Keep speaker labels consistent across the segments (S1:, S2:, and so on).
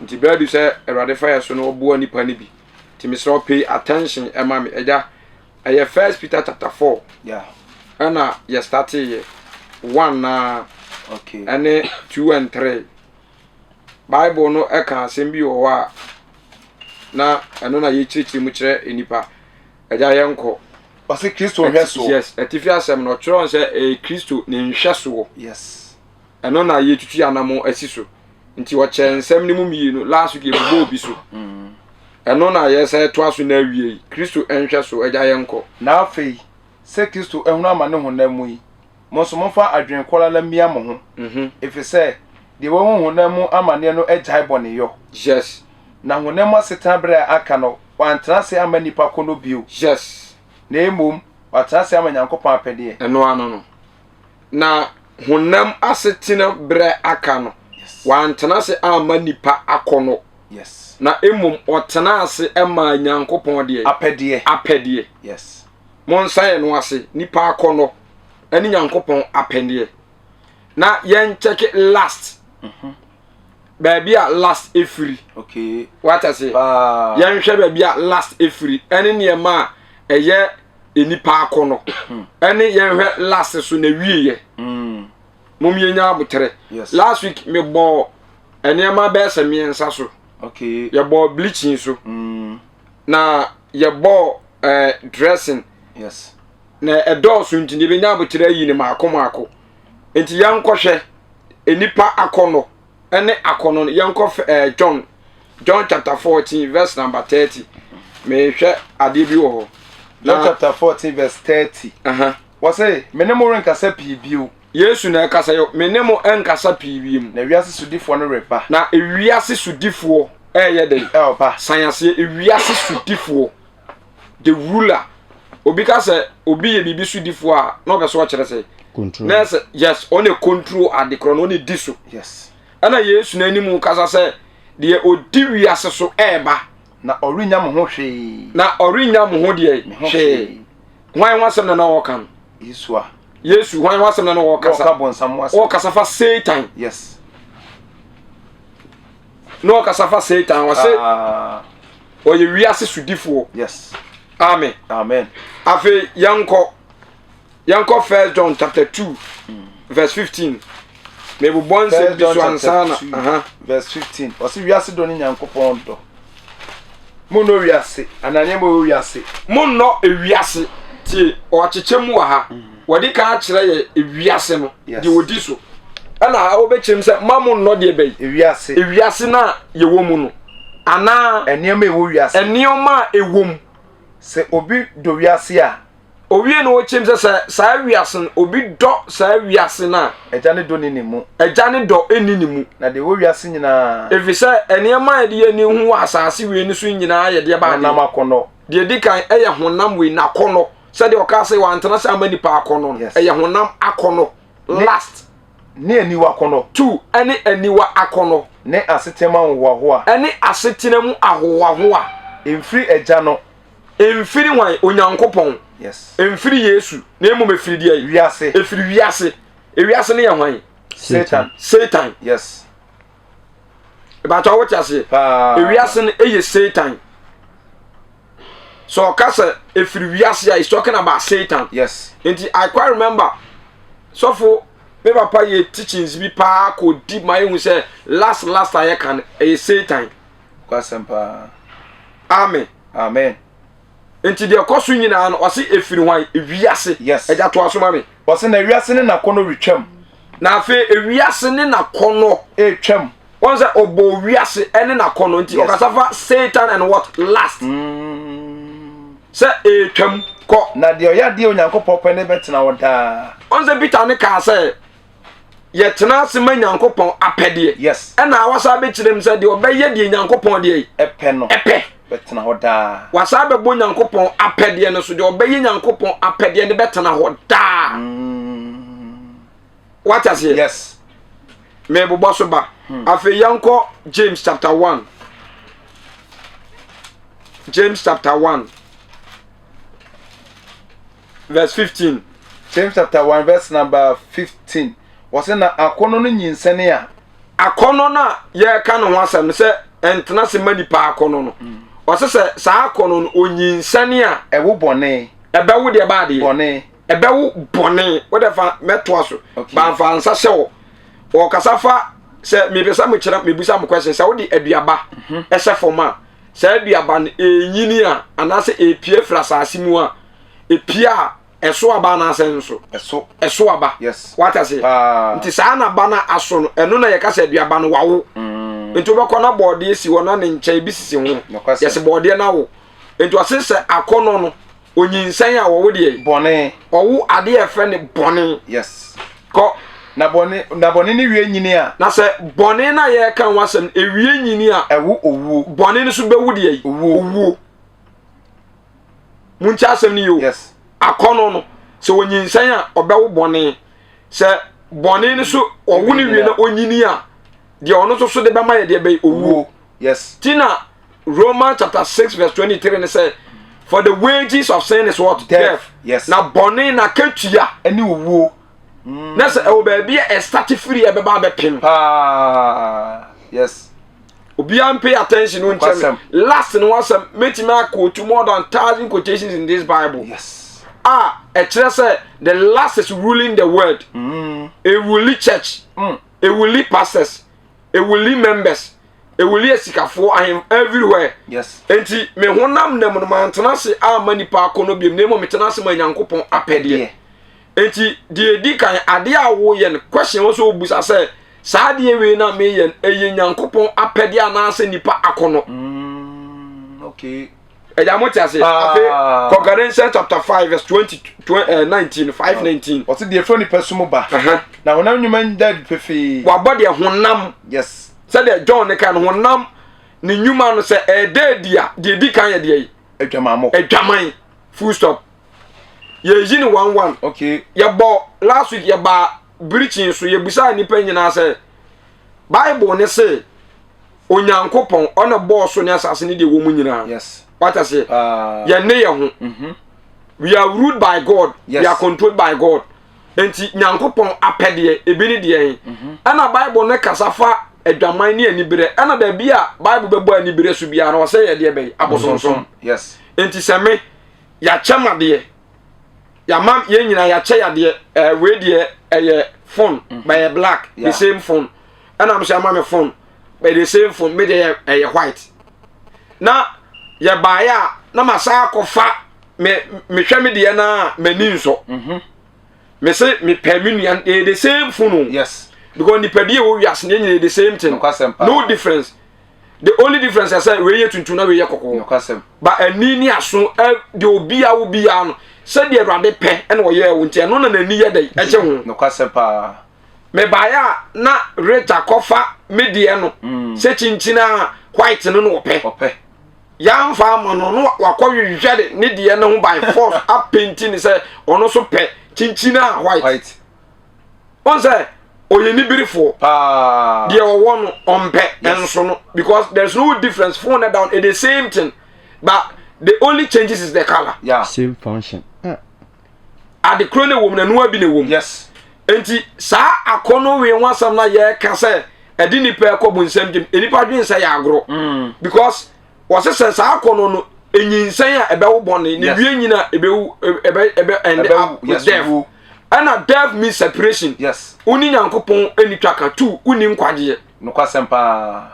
S1: nti badu say Erade fire so no obo nipa ni bi ti me so pay attention e ma me eja eye 1 Peter chapter 4
S2: yeah
S1: ana ye start ye 1 na
S2: okay
S1: ane 2 and 3 Bible no e kan asem bi wo wa na eno na ye chirichiri mu kire enipa eja ye nko
S2: wase Kristo hweso
S1: yes etifi asem no chiro say Kristo ne nhweso
S2: yes
S1: eno na ye tutu anamo asiso nti wo chensem ni mu mienu last week e bo bi so eno na ye say to aso na awie Kristo nhweso eja ye nko
S2: na afei se Kristo ehunu ama ne honam mu yi mo so mo fa adwen kola la mia mo ho efi se de wo honam mu ama ne no ejai bone yo
S1: yes
S2: na honam asetan bre aka no wantena se ama nipa ko no bio
S1: yes
S2: na emom watena se ama Nyankopon apede
S1: eno ano no na honam asetina bre aka no wantena se ama nipa akono
S2: yes
S1: na emom otena ase ema Nyankopon de apede
S2: yes
S1: mon saye no ase nipa akono eni Nyankopon apede na yen check last baby a last efiri
S2: okay
S1: what I say yen hwe baby a last efiri eni ne ma eye enipa akono eni yen hwe last so na wieye mum yenya abutere last week me bo eni ma be se miensa so
S2: okay
S1: ye bo bleaching so na ye bo dressing
S2: yes
S1: na edoso ntini be nya abutere yi ni maako enti yankɔhwɛ enipa akono ene akono yankɔ John chapter 14 verse number 30 me hwɛ ade bi wo ho
S2: John chapter 14 verse 30 what say menemo renkasa pibio
S1: Yesu na ekasa yo menemo enkasa pibiem
S2: na wiase sudifo no repa
S1: na ewiase sudifo eye de
S2: elpa
S1: science ewiase sudifo the ruler obi ka say obi ye bibi sudifo a na obeso kire say control yes on a control at the chrono on diso
S2: yes
S1: ana Yesu na animu kasa say de odi wiase so eba
S2: na orinya mo ho hwe
S1: na orinya mo ho de hwe hwan wasem na wo kan Yesu hwan wasem na wo kasa o kasa fa Satan
S2: yes
S1: no kasa fa Satan wa say o ye wiase sudifo
S2: yes
S1: amen afi yanko 1 John chapter 2 verse 15 me bu bon se bi so ansana
S2: verse 15 o si wiase do ni Nyankopon do mo no wiase ananye mo wiase
S1: mo no ewiase ti o chechemu wa ha wodi ka kire ye ewiase no de wodi so ana obechim se mamo no de be ewiase na ye wo mu no ana
S2: enioma ewo wiase
S1: enioma ewom
S2: se obi do wiase a
S1: owie no ochim se sa wiase obi do sa wiase na
S2: eja ne do ni nimu
S1: eja ne do eni nimu
S2: na de wo wiase nyina
S1: efise enioma ye de ni hu asase we ni so nyina ye de ba
S2: na makono
S1: de dikan eye honam we na kono se de okase wa antena se amani pa akono eye honam akono last
S2: ne aniwa akono
S1: 2 ene aniwa akono
S2: ne asetema wo a
S1: ene asetina mu ahowa ho a
S2: emfiri eja no
S1: emfiri wan Onyankopon
S2: yes
S1: emfiri Yesu na emu mefiri dia
S2: wiase
S1: efiri wiase ewiase ne ye hwan Satan
S2: yes
S1: ba ta wote ase ewiase ne eye Satan so kasa efiri wiase is talking about Satan
S2: yes
S1: and I quite remember so for me papa ye teachings bi pa ko deep my hu say last I can a Satan
S2: kwasempa
S1: amen enti de koso nyina no wase efiri hwan ewiase
S2: yes
S1: eja to aso ma me
S2: wase na wiase ne na kono retwam
S1: na afi ewiase ne na kono
S2: etwam
S1: won say obo wiase ene na kono enti okasafa Satan and what last say etwam ko
S2: na de oya de Onyankopon pe ne betena woda
S1: on say Peter ne ka say ye tena se ma Nyankopon apede
S2: yes
S1: ena awasa be kirem say de obeye de Nyankopon de
S2: epe no
S1: epe
S2: betena woda
S1: wasa be bo Nyankopon apede no so de obeye Nyankopon apede ne betena woda what I say
S2: yes
S1: me bo boso ba afi yanko James chapter 1 verse 15
S2: James chapter 1 verse number 15 wase na akono no nyinsene a
S1: akono na ye ka no ho asem se entena se mani pa akono no osese sa akono no onyinsane a
S2: ewo bone
S1: ebewo de ba de
S2: bone
S1: ebewo bone wo de fa meto aso ba fa ansa hye wo kasafa se me besa me kira me busa me question se wo de aduaba ehye foma se aduaba no enyini a anase epie frasase mu a epia eso aba na asenso eso aba
S2: yes
S1: what I say nti sa na ba na aso no eno na ye ka se aduaba no wawo nti obekọ na bode esi wo na ne nche bi sisi ho yes bode na wo nti wasese akono no onyinsan a wo de
S2: bone
S1: owo ade efe ne bone
S2: yes
S1: ko
S2: na bone ni wie nyini a
S1: na se bone na ye kan wasem ewie nyini a
S2: ewo owu
S1: bone ni so bewu de owu muncha asem ni yo
S2: yes
S1: akono no se onyinsan a obewu bone se bone ni so owu ni wie na onyini a de ono so de bema ye de be owu
S2: yes
S1: tina Romans chapter 6 verse 23 and say for the wages of sin is what death
S2: yes
S1: na bone na ketua
S2: ani owu
S1: na se e ba bia e start free e be ba be pim
S2: yes
S1: obi am pay attention on chem last no was meeting me quote more than 1,000 quotations in this Bible
S2: yes
S1: e kire say the last is ruling the world a ruling church a ruling pastors a ruling members a ruling esikafo I am everywhere
S2: yes
S1: enti me honam nam no mantena se amani pa akono biem nemo metena se manyankopon apede enti die di kan ade a wo ye no question wo so obusa se saa de we na me ye eye nyankopon apede anase nipa akono
S2: okay
S1: eja mo ti ase afi Colossians chapter 5 verse 19 5:19
S2: what the front person ba na honam nyuma ndad pefe
S1: wa body honam
S2: yes
S1: said the John kan honam ni nyuma no se dia de di kan ye de adwaman full stop ye yin 11
S2: okay
S1: ye bo last week ye ba preaching so ye busa ni pa nyina se Bible ne se onyankopon ona bo so ne asase ne de wo mu nyina
S2: yes
S1: what I say ye ne ye ho we are ruled by God
S2: yes.
S1: we are controlled by God enti nyankopon apede e bi ne de yen ana Bible ne kasafa adwaman ni anibere ana da bia Bible bebo anibere so bia na o se ye de be abosonson
S2: yes
S1: enti se me ya chamade ya mam ye nyina ya che ya de we de phone by black the same phone and I'm say mam phone by the same phone me de white na ya baya na masa akofa me hwe me de na mani nso me say me perminu the same phone
S2: yes
S1: because the pedie wo wiase na nyina the same thing no difference the only difference is say we ye tuntu na we ye kokko but ani ni aso de obi a wo bia no say de Awurade pe na wo ye wo ntia no na nani ye dai e che ho
S2: no kwasempa
S1: me baya na reta kofa me de no se chinchina white no no ope ya mfa ama no wakɔhwehwɛ ne de no ho by force up painting say ono so pe chinchina white on say oyeni beautiful de owo no ompe enso no because there's no difference phone down it the same thing but the only changes is the color
S3: same function
S1: at the crone woman and no bi ne wom
S2: yes
S1: enti sa akono we wansam na ye ka say edi ni pe akɔbu nsam gem enipa dwen say ya agro because was sa akono no enyinsan a ebewo bɔne ne wie nyina ebewu end up with death and death means separation
S2: yes
S1: uni nyankopon eni twaka tu uni nkwaje
S2: no kwasempa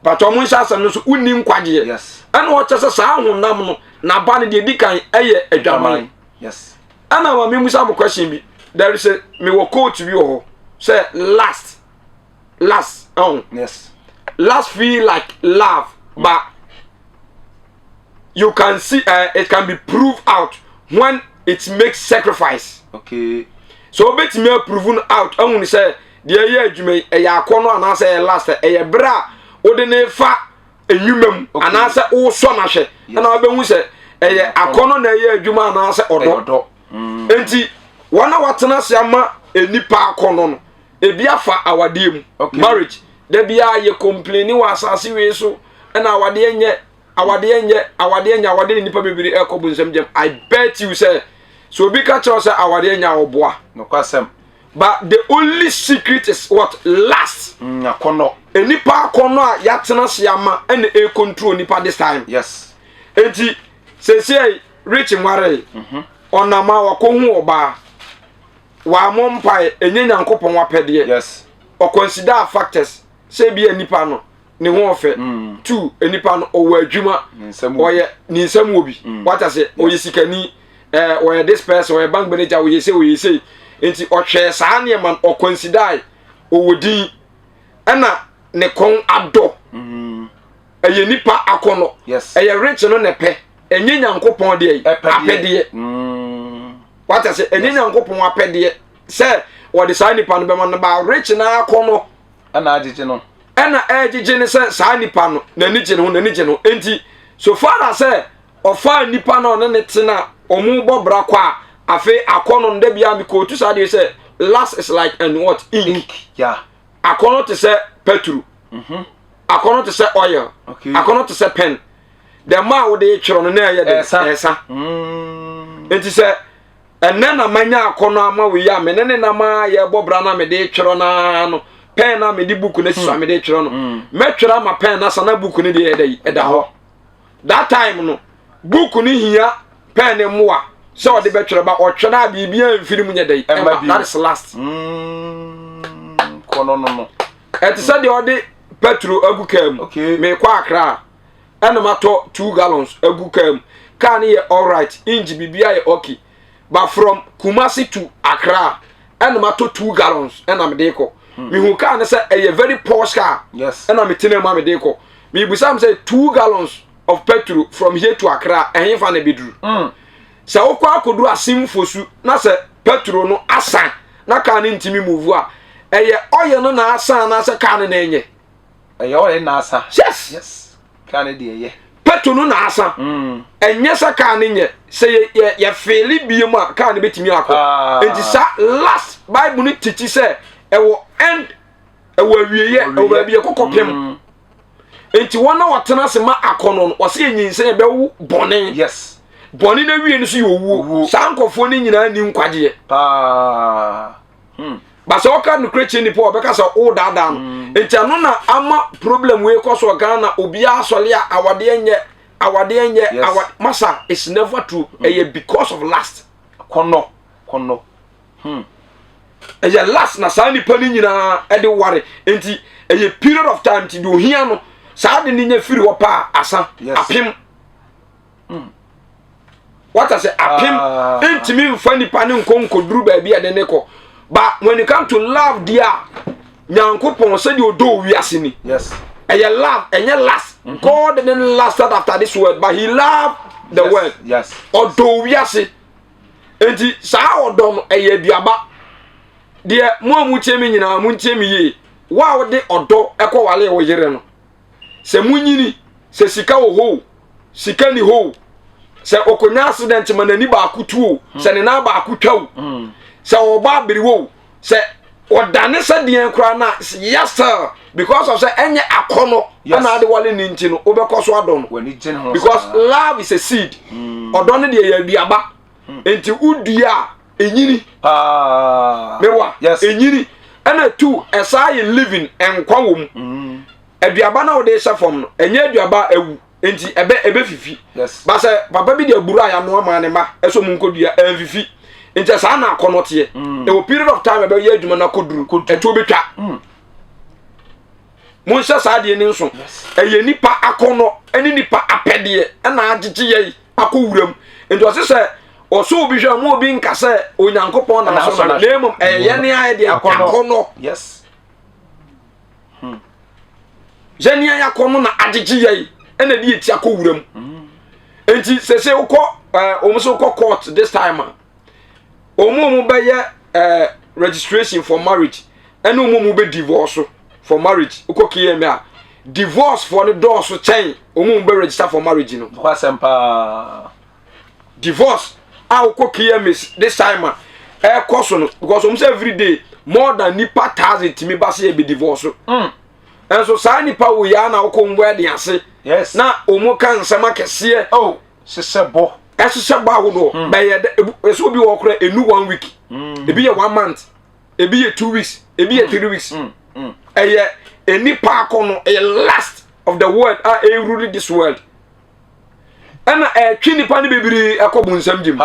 S1: but omo nsa asem no so uni nkwaje
S2: yes
S1: and wo kyese sa ahonam no na ba ne de di kan eye adwaman
S2: yes
S1: ana ma me musa am question bi there is a me wo quote bi ho say last
S2: yes
S1: last feel like love but you can see it can be proved out when it makes sacrifice
S2: okay
S1: so bet me proven out ahun say de ye adwuma e ya akono ana say last e bra wo de ne fa enwumam ana say wo so na hwe na obehu say e akono na ye adwuma ana say odo enti wana watena se ama enipa akono no e bia fa awade mu marriage de bia ye complain wa asase we so na awade enye nipa bebiri ekobu nsem gem I bet you say so obi ka kyo say awade enya oboa
S2: no kwasem
S1: but the only secret is what last
S2: akono
S1: enipa akono a yatena siama ene e control nipa this time
S2: yes
S1: enti sese rich nware onama wakohu oba wa mompai enye nyankopon wapede
S2: yes
S1: o consider factors say bi enipa no ne ho ofe two enipa no owa adwuma oye ni nsam obi what I say oye sikani oye this person oye bank manager oye say enti ohwe saa ne man o consider owodin ana ne kon ado eye nipa akono
S2: yes
S1: eye rich no ne pe enye nyankopon de apede what I say enye nyankopon apede say what the saa nipa no be man ba rich na akono
S2: ana agije no
S1: ena ejije ne say saa nipa no na ni gye no enti so far as say ofa nipa no ne tena omu bobra kwa afi akono nda bia mi ko tu sa de say last is like and what ink
S2: yeah
S1: akono to say petrol akono to say oil
S2: okay
S1: akono to say pen the ma wo de twiro no na ye de esa enti say enne na manya akono ama we ya me ne na ma ye bobra na me de twiro na no pen na me di book na siso me de twiro no me twira ma pen na sana book ni de eda ho that time no book ni hia pen ni moa so de be twira ba o twira bibia mfiri mu nye de that is last
S2: kono no
S1: et said the ode petrol agu kam
S2: okay
S1: me kwa akra ena mato 2 gallons agu kam can ye all right inji bibia ye okay but from Kumasi to Accra ena mato 2 gallons ena me de ko me hu can say a very posh car
S2: yes
S1: ena me tene ma me de ko me busam say 2 gallons of petrol from here to Accra en fa na bedru say okwa akodu asim fosu na say petrol no asa na kan ntimi move a eye oye no na asa na say kan na enye
S2: eye oye na asa
S1: yes
S2: kan de eye
S1: petrol no na asa enye sa kan nye say ye feel biem a kan betimi akọ enti sa last bible ni teach say e wo end e wo wieye e wo bia kokopem enti wona watena se ma akono no wose enyinse e be wo bone
S2: yes
S1: bone na wie no so yowu sankofo ni nyina ni nkwaje ba so ka no Christian ni po obeka sa o dada no enti ano na ama problem we koso Ghana obi asole a awade enye masa is never true because of last
S2: kono
S1: last na sa ni pani nyina e de ware enti period of time ti do hia no sa de ni nya firi wo pa asa apim what I say apim enti mi mfa ni pani nkonko duru ba bia de ne ko but when it come to love dia nyankopon say de odo wiase ni
S2: yes
S1: love last God didn't last after this word but he loved the word
S2: yes
S1: odo wiase enti sa odo no aduaba de mo amuchemi nyina amunchemi ye wa wo de odo ekowale wo yire no se munyini se sika wo ho sika ni ho se okonya accident manani ba akutuo se ne na ba akutwawo se oba biriwo se odane se de enkura na yes sir because of say enye akono na ade wale ni nti no obekoso adon because love is a seed odo ne de aduaba enti udua enyini mewa enyini ana tu esai living enkwa wom aduaba na wo de sha fom no enye aduaba ewu enti ebe fifi ba se papa bi de aburu aya no ama ne ma eso mu nkodua enfifi enti sa na akono te e wo period of time ebe ye adwuma na koduru eto betwa mon sha sa de ni nso eye nipa akono eni nipa apede na agege ye akowuram enti o se oso obi hwa mo obi nka se onyankopon na so na lemum eye ne aye de akono
S2: yes
S1: jeni aya akono na agege ye ena di eti akowuram enti sese ukọ omuso ukọ court this time omumu be ye registration for marriage ena omumu be divorce for marriage ukọ kiyeme a divorce for the door so chain omumu be register for marriage no
S2: kwa sempa
S1: divorce ukọ kiyeme this time course no because omuso every day more than nipa 1000 timi ba se be divorce and so sa nipa wo ya na ukọ ngwe de ase
S2: yes
S1: na omu kan nsema kese
S2: sesebo
S1: ahodo ba ye eso bi wo kra enu 1 week e bi ye 1 month ebi ye 2 weeks ebi ye 3 weeks eye enipa akono a last of the world a rule this world ana twi nipa ne bebiri akobu nsam jim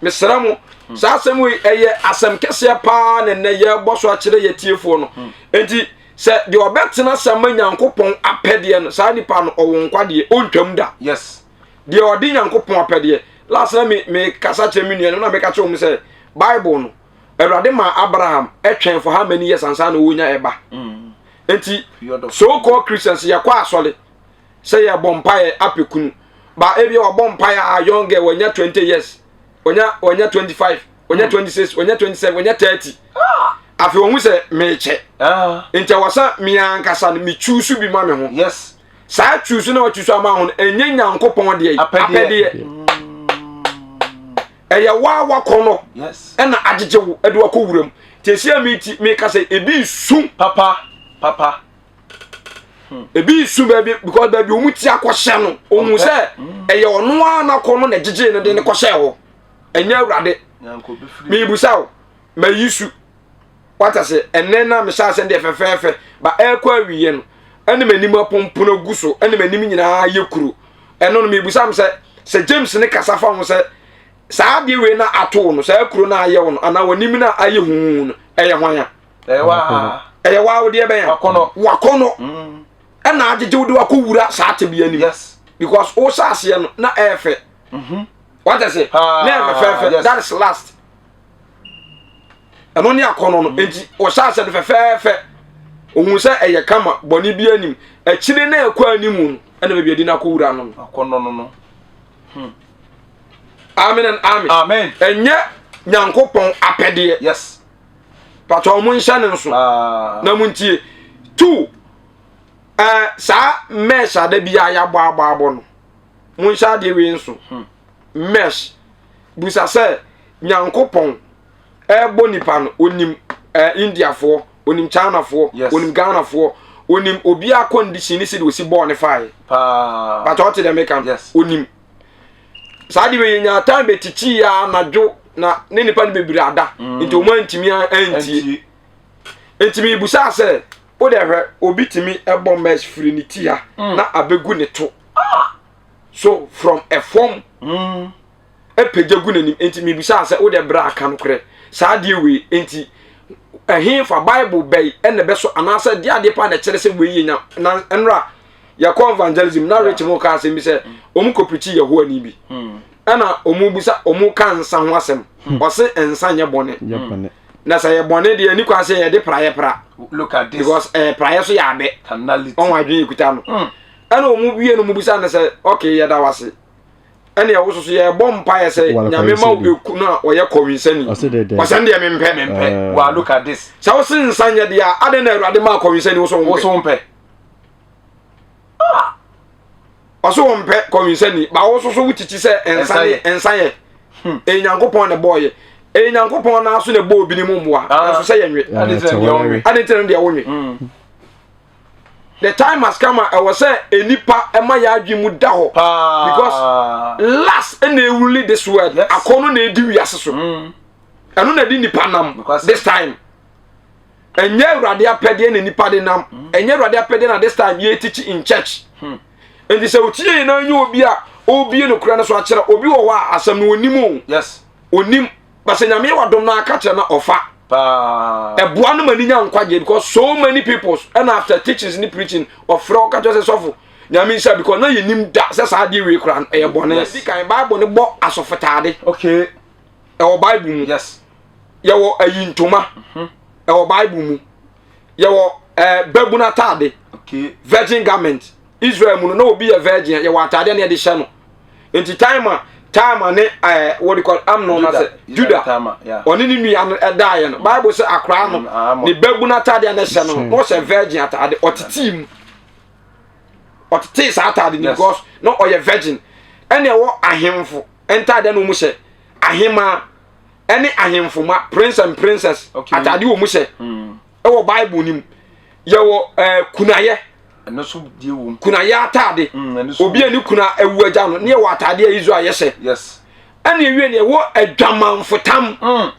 S1: mesramo sa asem we eye asem kese pa ne ye boso a kire ye tiefo no enti se de obetena sama nyankopon apede no sa nipa no owo nkwade ontwam da
S2: yes
S1: de odi nyankopon apede last me kasa chemi nu na me ka che se bible no Erade ma Abraham etwen for how many years ansa na wonya eba enti so called Christians yakwa asole say ya bompaye apekunu ba ebi wa bompaye a younger wonya 20 years wonya 25 wonya 26 wonya 27 wonya 30 afi won se meche enti wasa mi ankasa no mi choose bi ma me ho
S2: yes
S1: sa choose na o choose ama ho enye nyankopon de apede eya wa kono
S2: yes
S1: ena ajejewo ede wa ko wuram tesia mi ka say ebi su
S2: papa
S1: ebi su baby because baby omuti akohye no omu say eya ono ana kono na jeje ne de ne kohye ho enya awrade
S2: nyanko be free
S1: mi busaw ma yisu wata say enne na me sha say de fefefe ba ekwa wiye no ene manim apompono guso ene manim nyina yekuru eno no mi busam say James ne kasafa ho say saa de we na ato no saa kuro na aye no ana wanim na aye hu no eye hwan eye wa wo de ben ya wakono na ajeje wo de wakowura saa tebia nim
S2: yes
S1: because o saase no na efe what I say na efe
S2: yes.
S1: that is last eno ni akono no enti o saase de fefefe ohun se eye kama boni bi anim akire na ekwa animu no na bebia di na akowura no
S2: akono no
S1: Amen and amen.
S2: Amen.
S1: Enye nyankopon apede.
S2: Yes.
S1: Pato mo nhyane nso. Na muntie. 2 sa mesh ada bia ya gbo no. Mo nhyade we nso. Mesh. Busa se nyankopon ebo nipa no onim India fo, onim China fo, onim Ghana fo, onim obi a condition ni se de osi born fire. Pato te dem kan. Onim Sadi we nya time betichi ya najo na ne nipa ne bebiri ada nti o mantimi antie entimi busa se o de hwe obi timi ebo mesh free ni tia na abegu ne to so from a form epejegu nanim entimi busa se o de bra aka no kre sadi we enti ehin fa bible bay ene be so anasa dia de pa na kire se we nya na enra ya evangelism na reach mo ka asem bi se omu koprichi yehowa ni bi ana omu busa omu kan nsa ho asem o se ensa nye bone na say bone de ani kwa se ye de pra
S2: look at this
S1: because praye so ya be
S2: canality
S1: on wadwen ekuta no ana omu biye no mu busa na say okay ye da wase ana ye woso so ye bompa ye say nyame ma obeku na o ye kowinsani wasan de mempe
S2: wa look at this
S1: sa wo se nsa nye de a ade na awrade ma kowinsani wo so
S2: mpe
S1: Oso wompe komisani ba wo so wutichi se ensaye enyankopon ne boye enyankopon na so ne bo obi ni mumwa so se yenwe adetene de wonwe the time has come I was say enipa ema ya adwemu da ho because last and they rule this world akono na edi wiase so eno na di nipa nam this time enye awrade apede na nipa de nam enye awrade apede na this time ye teach in church and they say otie na nyu obi no kura na so akere obi wo wa asam no onimu
S2: yes
S1: onim base nyame wadom na aka kere na ofa eboa no mani nya nkwaje because so many people and after teachings ni preaching of fro ka just sofo nyame sha because na yenim da se sa de we kura e bone bi kan bible ne bo asofotade
S2: okay
S1: e wo bible mu
S2: yes
S1: ye wo ayintoma e wo bible mu ye wo babuna tade
S2: okay
S1: virgin garment Israel mu no obi a virgin ye watade na de hye no enti time ne what do you call Amnon na say Judah oni ni nua no edaye no Bible say akra no ne babu na tade na hye no no say virgin atade otitim otiti sa atade ni because no oye virgin ene wo ahemfo entade no mu hye ahema ene ahemfo ma prince and princess atade wo mu hye e wo Bible nim ye wo kunaye
S2: no so die wo
S1: kuna ya atade obi ani kuna ewu agya no ne wa atade a Israel yese
S2: yes
S1: ene ewie ne wo adwamanfotam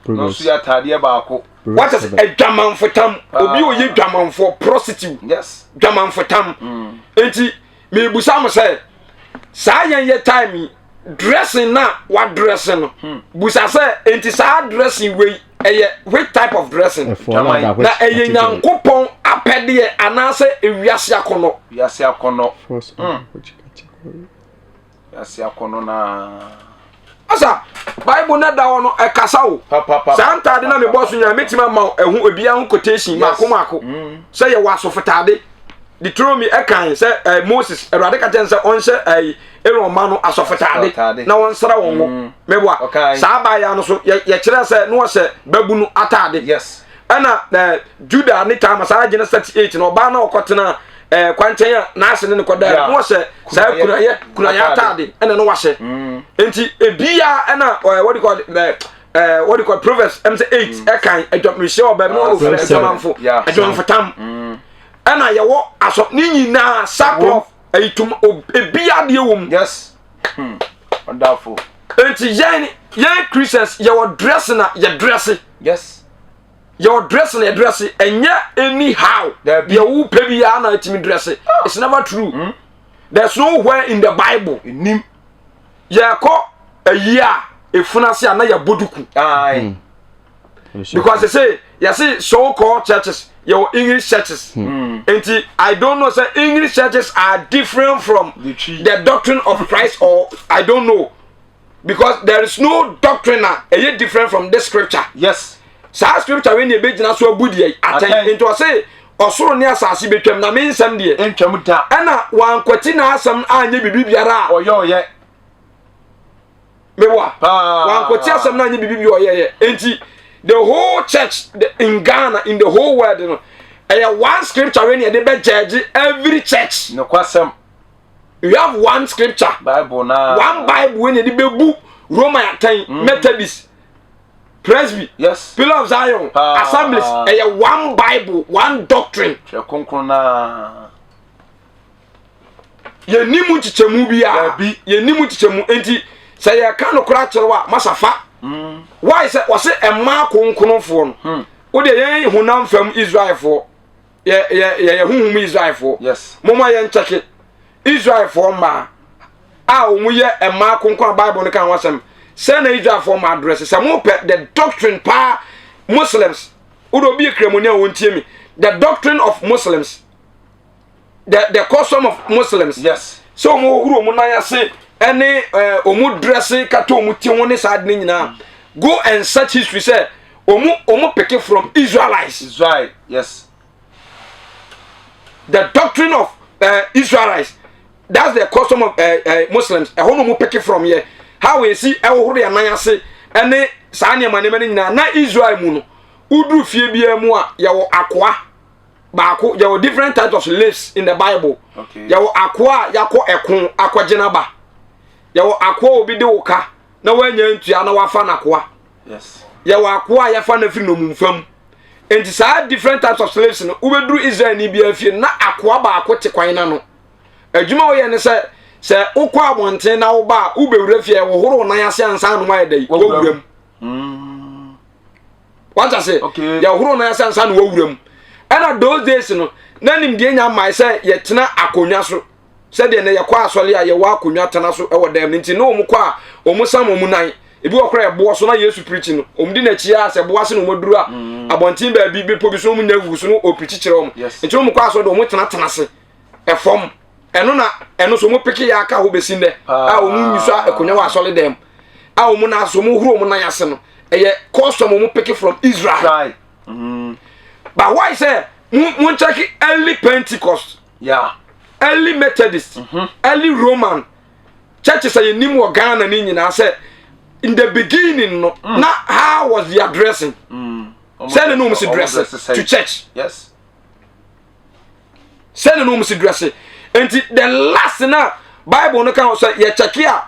S2: no so ya tade baako
S1: what is adwamanfotam obi oye dwamanfo prostitute
S2: yes
S1: dwamanfotam enti me busa mo say saa ye time dressing na what dressing no busa say enti saa dressing we which type of dressing na nyankopon apede anase ewiase akono
S2: yasi akono na
S1: asa bible na da ono ekasa o santade na me boss nya metima ma ehu ebia hu quotation mako say ye waso fotade Deuteronomy ekan say Moses erade ka ten say on say Aaron ma no asofotade na won sra won mo meboa sa ba ya no so ye kire say no say babunu atade
S2: yes
S1: ana Judah ni time sa Genesis 38 no ba na okotena kwanchen ya na ase ne koda no say sa kunaya atade ene no wahye enti ebia ana what do you call Proverbs 8 ekan adwamhye oba no ofresamanfo adwamfotam ana yewo aso ni nyina sakro aitum ebia de wom
S2: yes wonderful
S1: enti yen Christians yewo dress na ye dress
S2: yes
S1: your dress na dress enya anyhow ye wo pebia na atimi dress it's never true there's nowhere in the Bible
S2: nim
S1: ye ko ayia efunase na ya boduku because they say you see so called churches your English churches and I don't know say English churches are different from the doctrine of Christ or I don't know because there is no doctrine different from this scripture
S2: yes
S1: sa scripture when you be jina so abudi aten into say osoro ne asase betwam na me nsam de
S2: entwam da
S1: ana wankwati na asam anya bibibiara
S2: oye
S1: mewa wankwati asam na anya bibibi oye enti the whole church in Ghana in the whole world you know one scripture when you dey judge every church
S2: no kwasam
S1: you have one scripture
S2: Bible na
S1: one Bible when you dey bu Roman 10 Methodist Presby
S2: yes
S1: Pillar of Zion Assemblies one Bible one doctrine
S2: konkron na
S1: ye nimu chichemu bia ye nimu chichemu enti say ya kan okra cherewa masafa why say was emma konkonfo no wo de ye hunam fam Israel fo ye hunhum Israel fo
S2: yes
S1: moma ye ncheke Israel fo ma a omu ye emma konkon Bible no kan wasem say na Israel fo ma address say mo the doctrine pa Muslims wo do bi kremoni a wontie mi the doctrine of Muslims the custom of Muslims
S2: yes
S1: so mo huru mo nan yase any omu dressing kato omu ti won ni sad ni nyina go and search history say omu pick from Israelites
S2: Israel yes
S1: the doctrine of Israelites that's the custom of Muslims e hono mu pick from here how we see e huru ya nan yase any sa ne mane mane nyina na Israel mu no udu fie bia mu a ye wo akoa baako there were different types of slaves in the Bible
S2: okay
S1: there were akoa yako ekon akwagina ba there were akoa obi de woka na wanya ntua na wafa na akoa
S2: yes
S1: there were akoa yafa na firi no mumfam enti saa different types of slaves no ubedru Israel ni bia fie na akoa baako te kwan na no adwuma wo ye ne se ukwa abonten na wo ba ubewura fie wo horo na yase ansa no mai dai wo wuram what I say
S2: okay
S1: ya horo na yase ansa no wo wuram and those days no nanim de nya mai say ye tena akonwa so say de na ye kwa asole a ye wa akonwa tena so e wo dem nti no omu kwa omu sam omu nan ebi okra ye bo so na Yesu preach no omu di na chi a se bo ase no moduru a abontin ba bi bi pobi so omu nya wu so no o preach kire omu nti omu kwa so de omu tena se e fom eno so omu peke ya aka ho besin de a omu nyi so akonwa wa asole dem a omu na so omu huru omu nan yase no eye custom omu peke from Israel but why say mun check early Pentecost
S2: yeah
S1: early Methodist early Roman churches say nim wo Ghana ni nyina say in the beginning no na how was the addressing say no must dress to church
S2: yes
S1: say no must dress and the last na Bible no kan say ye check ya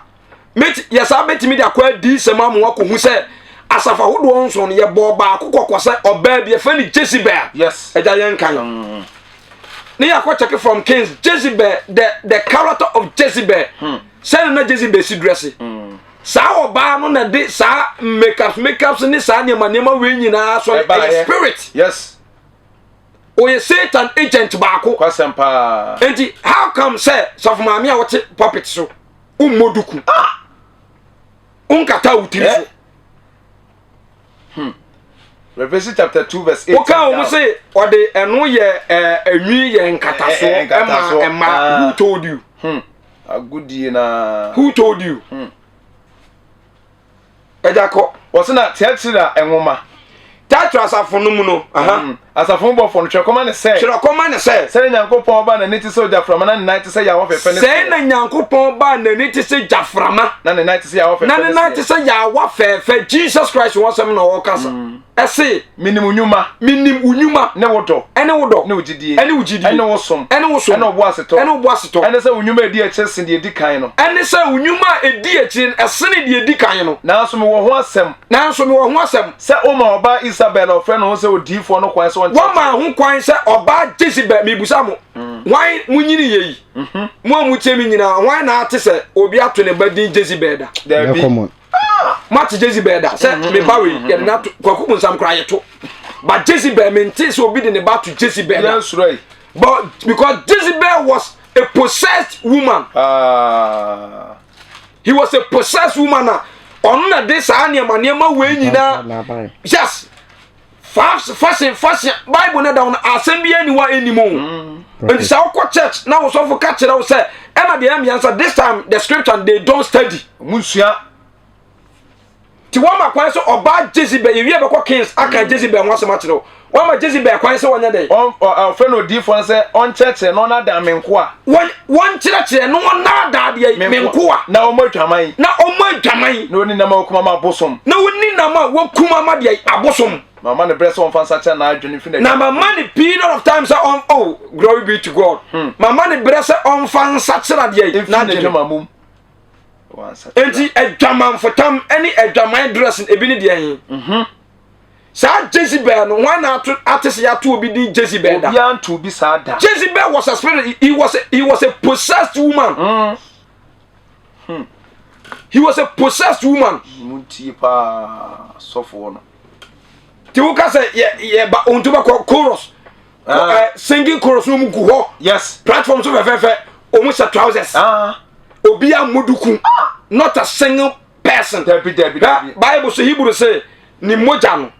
S1: met yes abetimi da kwa di sema mo ko hu say asafa hodo onso no ye bo ba akokoko say oba bi e fa ni Jezebel
S2: yes
S1: eja yen kan ne yakwa check from Kings Jezebel the character of Jezebel say na Jezebel si dress saa oba no na de saa makeups ni saa ne manema we nyina so spirit.
S2: Yes.
S1: Oye Satan agent baako.
S2: Kwasempa.
S1: Enti how come say so for maami a wote puppet so ummoduku. Unkata utiri.
S2: Revelation chapter 2 verse 8.
S1: Oka o say ode eno ye enwi ye nkataso ema who told you?
S2: Agudi na.
S1: Who told you? Ejako
S2: wose na tiatira enwoma.
S1: Tiatira asafo no mu no.
S2: Asafo bo fo no twekoma ne say.
S1: Twekoma ne say.
S2: Say Nyankopon ba na niti say ojaframa na night say ya wo fefe ne.
S1: Say na Nyankopon ba na niti say jaframa.
S2: Na ne night say ya wo fefe.
S1: Na ne night say ya wo fefe. Jesus Christ won some na wo kasa. Ese
S2: minim unyuma ne wodo
S1: ene wodo
S2: ne ugidie
S1: ene
S2: wosom
S1: ene
S2: obo aseto
S1: ene
S2: se unyuma edi echese de edi kan no
S1: ene se unyuma edi echi esene de edi kan no
S2: na so me wo ho asem se o ma oba Isabel ofre no se odifo no kwan se won
S1: wo ma ho kwan se oba Jezebel me busa mo wan munyini yeyi mo amutemi nyina wan na ate se obi ato ne badin Jezebel da
S2: bi
S1: Mati Jezebel da say me bawe ye na kwaku nsam kra yeto but Jezebel maintain so obi de ne ba to Jezebel
S2: yes right
S1: but because Jezebel was a possessed woman he was a possessed woman on na this anema we nyina yes fashion Bible na down assembly anyone anymore and so ko church now so for catch it say and the answer this time the scripture they don't study
S2: munsua
S1: ti wama kwan so oba Jezebel ye be ko kings aka Jezebel ho asema kire wama Jezebel kwan so wonya dey
S2: on friend odifo say on church no na da menko a
S1: won kire no na da de menko a
S2: na o madwaman
S1: no
S2: ni na ma kuma ma bosom
S1: na woni na ma wo kuma ma de abosom
S2: mama ne bress on fansa cha na adwene fi
S1: na mama ne period of time say on oh glory be to God mama ne bress on fansa cha de
S2: na adwene mamum
S1: enti adwaman fotam any adwaman dress ebi ne de hin sa Jezebel no wan na atese ya to obi di Jezebel da
S2: obi anto bi sa da
S1: Jezebel was a spirit he was a possessed woman he was a possessed woman
S2: munti pa sofo no
S1: ti wo ka say ye ba onto ba chorus singing chorus no mu ku ho
S2: yes
S1: platform so fefe o mu trousers obi amuduku not a single person
S2: Debbie.
S1: Bible say Hebrew say ni moja no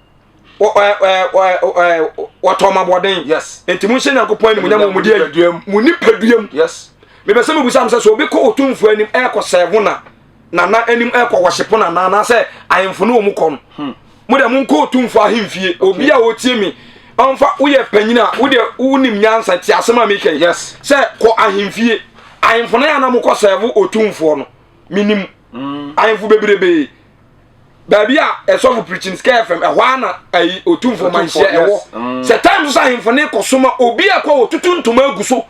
S1: watoma boden
S2: yes
S1: enti mun hye Nyankopon ni munyam mu die mu ni paduam
S2: yes
S1: me be say me busam say so obi ko otumfu anim e ko serve na anim e ko worship na say ayemfo no mu ko no mu de mun ko otumfu ahemfie obi a otie mi onfa wo ye panyina wo de unim nyansa ti asema me kai
S2: yes
S1: say ko ahemfie ayemfo na ya na mu ko serve otumfu no minim ayemfo bebrebe baby a eso for preaching scare fm e hwa na ayi otumfo man share ewo se time so ahemfo ne ko soma obi akwa otutu ntoma aguso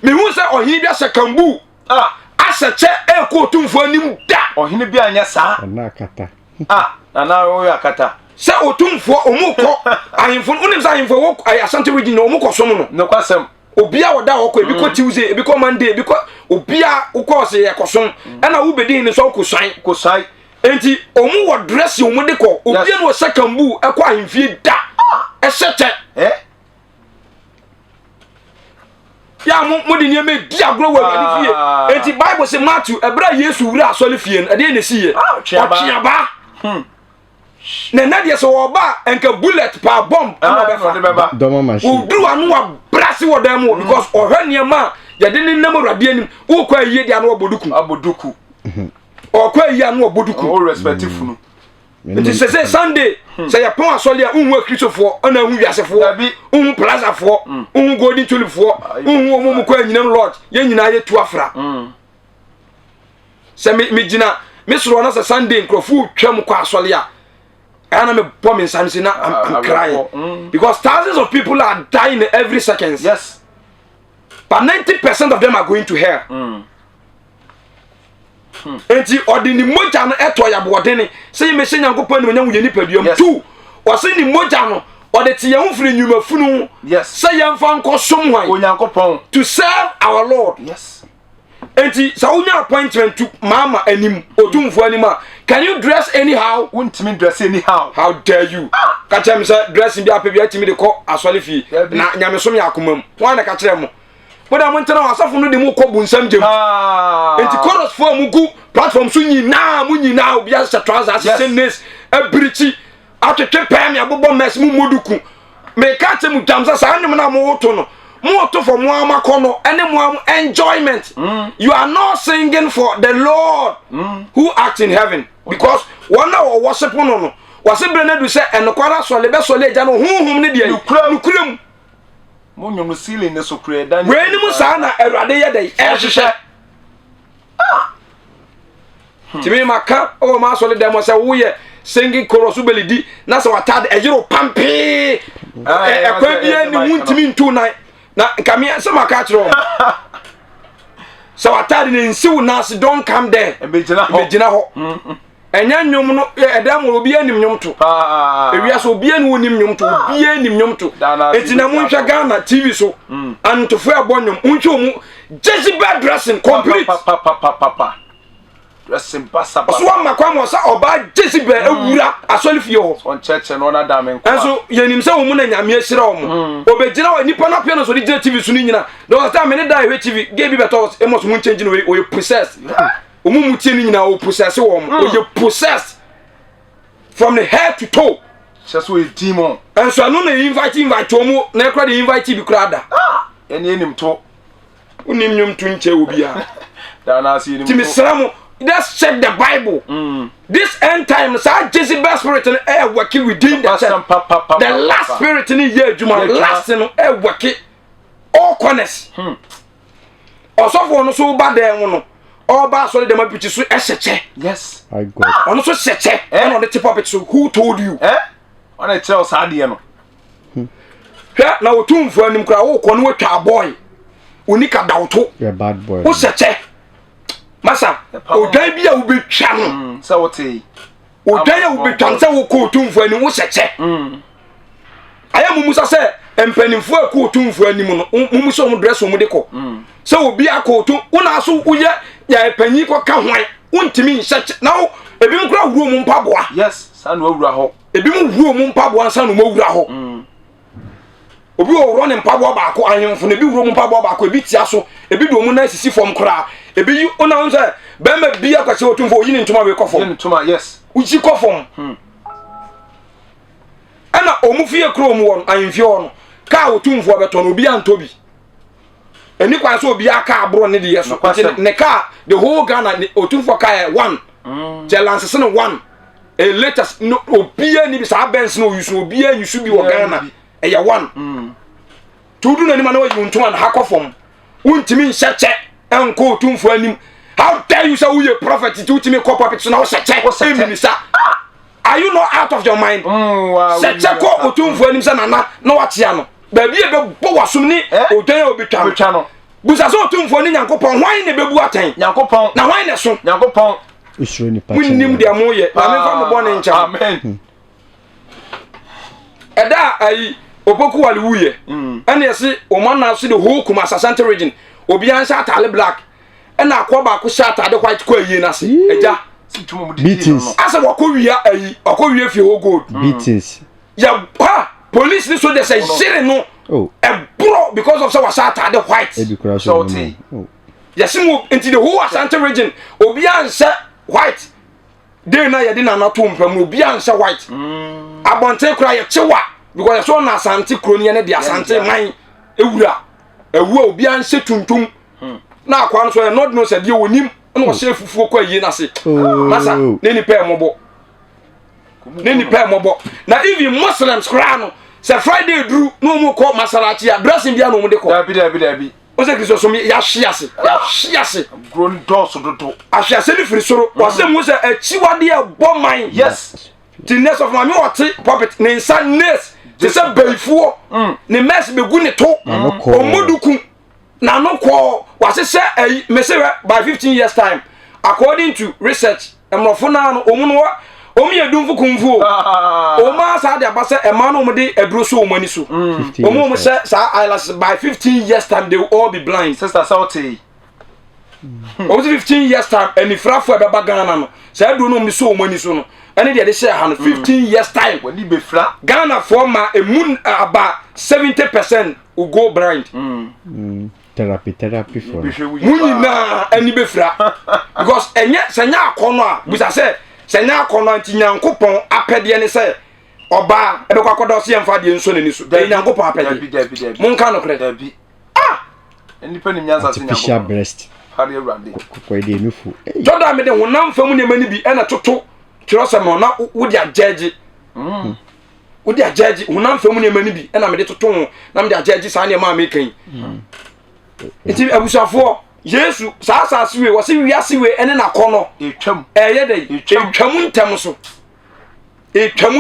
S1: me hu se ohini bia sekambu aseche e ko otumfo anim da
S2: ohini bia anya sa
S3: na akata
S2: na o akata
S1: se otumfo omuko ahemfo unim se ahemfo wo asante region no omuko som no
S2: kwasem
S1: obi a woda wo ko ebi ko Tuesday ebi ko Monday ebi ko obi a wo ko se ye kosom e na wo bedin ni so ko swan enti omu wo dress omu de ko obi no sekambu e ko ahemfie da e sete ya mo de niam e di agro wa ade fie enti Bible say Matthew ebra Yesu wura asole fie no ade ne siye okiaba na de so oba enka bullet pa bomb na befa
S3: domo machine
S1: udru anu wa brasi wo dem because ohwe niam ya de nem urade anim wo kwa yie dia na oboduku okwa yie anu oboduku
S2: o respectful no
S1: nti se Sunday se ya pon asole a unhu Christofo ana hu wiasefo unhu plaza fo unhu golden tulip fo unhu omumu kwa nyinam lord ye nyina ye tu afra se me gina me soro na se Sunday nkrofu twam kwa asole a ana me bomb insanity na I'm crying because thousands of people are dying every second
S2: yes
S1: but 90% of them are going to hell enti odini moja no eto ya bodene se me hye Nyankopon ni manyam ye nipaduam tu o se ni moja no o de tie humfiri nyumafunu
S2: yes
S1: se yemfa nkosom hwan
S2: Onyankopon
S1: to serve our Lord
S2: yes
S1: enti sa unya appointment to mama anim otumfu anima Can you dress anyhow?
S2: Won't me dress anyhow.
S1: How dare you? Catch him, sir. Dressing be happy to me the call as well if you. Na Yamisumi Akumum. Why not catch them? But I went to know myself from the Moko Bunsam Jim. And to chorus for Mugu platform Sunyi now, be as a trousers, this, a bridge. After Pam, ya Bobo Mess Mumuduku. May catch him with Damsas, I am not more to for Muama Kono, any more enjoyment. You are not singing for the Lord who acts in heaven. Because one hour worship no. Was it Brennan to say, and the Quara Solebe Sole Jano, whom did you cram?
S2: Munum ceiling is so created. When
S1: Musana, a Radia day, as you said. To me, my cup, oh, my solid demo said, we are singing Korosubeli D. That's what I had a euro pumpy. A quabian won't to me tonight. Now, come here, some catch wrong. So I told him, so now, don't come there. And be Jinaho. And yan no, a dam will be any yum to. If we are so be any yum to, be any yum to. It's in a Muncha Ghana TV so. And to fair bonum, Unchum, Jezebel dressing complete.
S2: Papa. Dressing passa.
S1: Swam Macamos or by Jezebel, a solifio.
S2: On church and honor damn.
S1: And so, yen himself, woman and Yamia Shrom. Obejino and Nippon appearance with the TV Sunina. There was time many die with TV, gave you better, almost one changing away or you possess. Umumutini na possess or you possess from the head to toe.
S2: Just with demon.
S1: And so I know they invite Tomo, never the invite you crowd.
S2: And him to
S1: Unimium Twinche will be a.
S2: Then I see him.
S1: Timmy Samo, let's check the Bible. This end time, Sir Jezebel spirit and air working within the last spirit in the year, Juma, last in air working all corners. Also, for so bad there. All bad solid them up so
S2: yes.
S3: I got.
S1: On so seche and on the tip of it. So who told you?
S2: On a tell Sadiano.
S1: Now, tomb for him crowd, one a boy. Unika dauto.
S3: You're a bad boy.
S1: Who seche? Massa, O Dabia will be channel.
S2: So what say?
S1: O Daya will be transfer who call tomb for any who seche. I am Musa said, and penny for a cool tomb for any Mumuso dress on Mudeco. So be a coat to una so uya ya penny ko ka hwan untimi nhyɛ now ebi nkura wuro mu mpaboa
S2: yes san wo wura ho
S1: ebi mu wuro mu mpaboa san no wura ho obi wo wuro ne mpaboa baako ahemfo na ebi wuro mu mpaboa baako ebi tia so ebi do mu na sisi fom kra ebi yi una nse be ma bia kwache otumfo oyi ne ntoma we kofom
S2: ne ntoma yes
S1: uji kofom ana omufie kro mu won ahemfie won ka otumfo beto no obi antobi eni kwa so obi aka abro ne de yeso ne ka the whole Ghana otumfo ka 1 jealance se no 1 a latest no obi ani bi sa benz no yusu obi anyusu bi wo Ghana e ya 1 tudu na ni ma na wayi ntuma na hakofom untimi nhyɛkyɛ enko otumfo anim how dare you say we a prophet to me cop up so na wo hyɛkyɛ eminisa are you not out of your mind hyɛkyɛ ko otumfo anim sa nana na watia no baby e be bo wasom ni odan obetwa no busa so otumfo ni Nyankopɔn hwan ne bebu aten
S2: Nyankopɔn
S1: na hwan ne so
S2: Nyankopɔn
S3: usuro ni pa
S1: munnim dia mo ye na me fa mo bɔ ne nkyɛn
S2: amen
S1: ɛda ayi opoku wale wuye ɛna yɛse ɔmanna so the whole Kumasi region obi an sha atale black ɛna akɔba ko sha atade white ko ayi na se ɛja
S3: beatings
S1: asa wɔkɔ wia ayi ɔkɔ wia fi ho gold
S3: beatings
S1: ya ha police ni so de say jire no e bro because of so was atade white
S3: so
S1: yes mo into the whole Asante region obi an sha white dey na ye dey na to mpam obi an sha white abonte kura ye chewa because so na Asante kro ne de Asante man ewura ewu obi an sha tuntum na akwa no so e not no say de wonim na wo sha fufuo ko ayi na se masa ne ni pe mobo na even Muslims kra no say Friday dru no mu ko Masarachi addressing bia no mu de ko
S2: dabi
S1: o se Kristo so ya hye ase
S2: grown doors dodo
S1: ahye ni firi soro o se mu se achiwade e bo man
S2: yes
S1: the nest of mami wote puppet ne nsa nest te se baifuo ne mess begu ne to omoduku na no ko wasese mesewe by 15 years time according to research emrofo na no omuno omi edumfu kumfu oma sa de abase ema no de eduro so omani so omo mo se sa by 15 years time they will all be blind
S2: sister sauti
S1: o 15 years time eni frafo e beba Ghana no say do no mi so omani so no ene de share ha no 15 years time
S2: wani be fra
S1: Ghana for ma emun about 70% will go blind
S3: therapy for
S1: munina eni be fra because enye senya akono a busa say senya akono anti Nyankopon apede ne say oba ebe kwa kodo se yemfa de nso nani so de Nyankopon apede mun ka no kre
S2: eni pa ni nyansa se
S3: Nyankopon breast
S2: hari urade
S3: ko de nufu
S1: joda me de honam famu ne mani bi ena toto kirosem na wodi ajeje wodi ajeje honam famu ne mani bi ena me de toto na me de ajeje sa ne ma me kan enti abusafo Yesu sa siwe wo se wiase we ene na kono
S2: etwam
S1: eye de etwam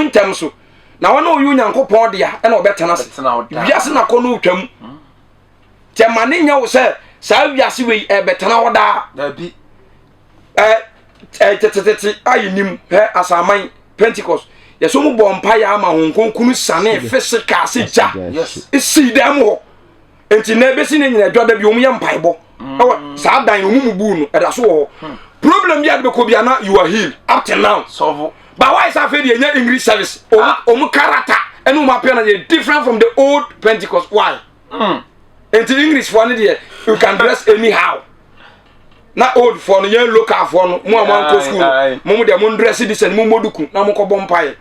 S1: ntem so na wona oyu Nyankopon de a ena obetena se wiase na kono otwam te mane nya wo se sa wiase we betena woda
S2: da bi
S1: tete ayinim he asaman Pentecost yeso mu bompa ya ama honkonkunu sane physical se ja
S2: yes
S1: isi dem ho enti na besi ne nyina dwoda bi omu ye mpaebo sa dan omu bu no eda so ho problem bi adbe ko bia na you are healed up till now
S2: so
S1: but why is after the English service omu character enu ma pia na different from the old Pentecost why enti English for ne you can dress anyhow na old for no yen local for no mo amanko school mo de mo dress this and mo moduku na mo ko bompaye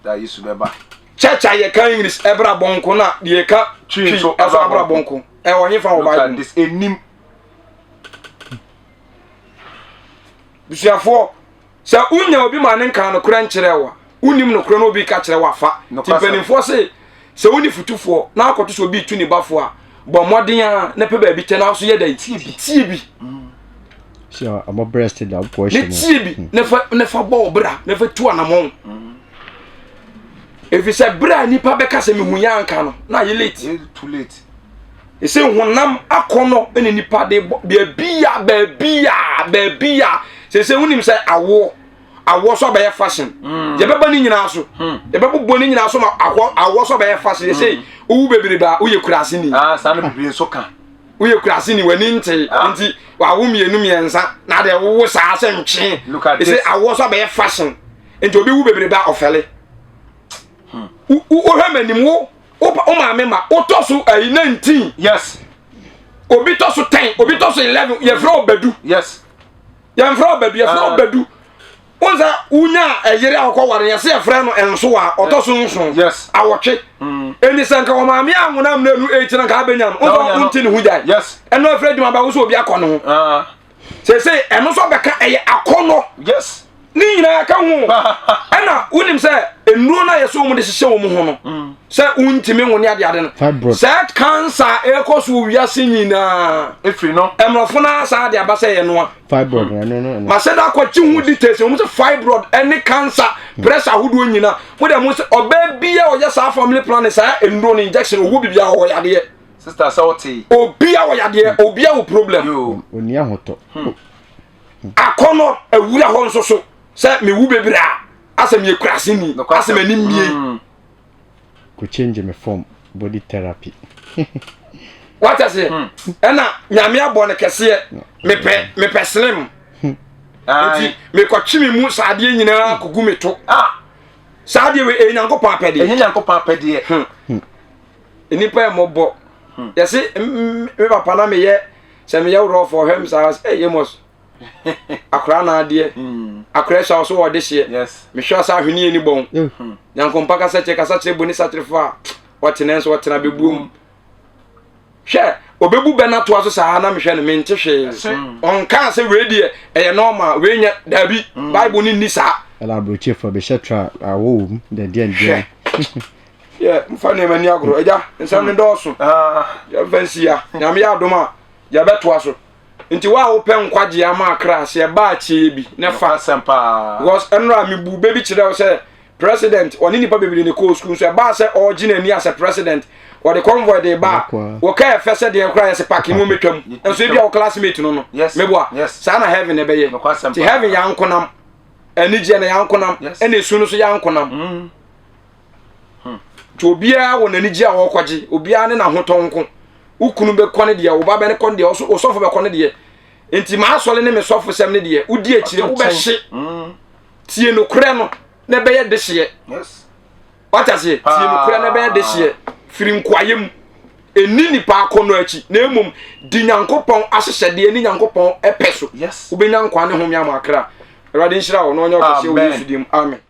S2: da Yesu beba
S1: church aye kan English ebra bonko na de ka twi so ebra bonko e wo hifa wo Bible
S2: this enim
S1: bisuafo sa unya obi ma ne kan no kura nkirewa unim no kura no obi ka kirewa fa tipenifo se woni futufo na akoto so obi tu ni bafo a bo modin a na pe ba bi tena so ye da tie bi
S3: sure am breast da portion
S1: tie bi na fa bo bra na fa tu anamon if you say bra ni pa be ka se me hunya anka no na ye late
S2: too late
S1: e se honam akono ene ni pa de ba bia se wonim say awo so be fashion je beba ni nyina so je beba bo ni nyina so ma awo so be fashion say owu bebere ba uye kurase ni
S2: sa na bebere so ka
S1: uye kurase ni wani nti wa wo mienu miensa na de wo sa se ntwe e say awo so be fashion enti obi wu bebere ba ofele o hamanim wo o ma me ma o to so 19
S2: yes
S1: obi to so 10 obi to so 11 ye fra obadu
S2: yes
S1: ye fra obadu onza unya eyere akọware ya se efre no enso a otoso nso
S2: yes
S1: awotwe eni sanka wo maame anwona mnanu 8 na ka abenya onza unti ne hujai
S2: yes
S1: eno efre dwuma ba wo so obi akono ho se eno so beka eye akono
S2: yes
S1: ni nyina ka ho ena unim se enuro na yeso mu de hihye wo mu ho no se untimi woni ade no se cancer ekoso wiase nyina
S2: efri no
S1: emrofo na sa ade abasa ye no
S3: fibroid no
S1: ma se da kwachi hu details mu se fibroid any cancer pressure hudu nyina mo de mu se oba bia o ya sa family planning sa enuro ni injection owo bibia ho yade
S2: sister salty
S1: obia wo yade obia wo problem
S2: yo
S3: oni ahoto
S1: akono awura ho nso so se me wu bebira asem ye kurase ni asem ani mie
S3: ko change me form body therapy
S1: what I say ena nyame abone kese me pe slim enti me kwatwi me mu saade nyina kogu me to saade we Nyankopon apede
S2: Nyankopon apede
S1: enipa mobo yesi me papa na me ye se me ye wro for him sa yemos akra na ade akra sha so wode hye
S2: yes
S1: me hwa sa hwene ni bon Nyankopon kasa che boni satrifa wotenenso wotena bebuom hwe obebu benato aso sa na me hwe ne mente hwe on kan se we die eye normal we nya dabi bible ni sa
S3: ala broche for be shetra awo de de
S1: yeah mfa ne mani agro eja nsam ne doso ya fancy ya nyame ya adoma ya beto aso nti wa wo pe nkwaje ama akra se ba chie bi ne fa
S2: sempa
S1: because enra me bu baby chire o say president oni nipa bebele ne ko school so ba say original ni as a president or the convoy dey ba wo ka fese de nkra ya se parking mo metwam enso bia wo classmate no meboa sa na heaven e be ye ti heaven ya nkonam enije na ya nkonam ene esu no so ya nkonam to bia wo na nije a wo kwaje obia ne na hotonko ukunu be kone de wo ba be ne kone de osofo be kone de enti ma asole ne me sofo sem ne de udi akire wo be hye tie no kure no ne be ye de hye
S2: yes
S1: wata se tie no kure ne be ye de hye firim kwayem eni nipa akono achi na emom di nyankopon ahyehyede eni nyankopon epeso
S2: yes
S1: wo be nyankwa ne ho mi amakra Radin shira wo no onyo kese wo Yesu dim amen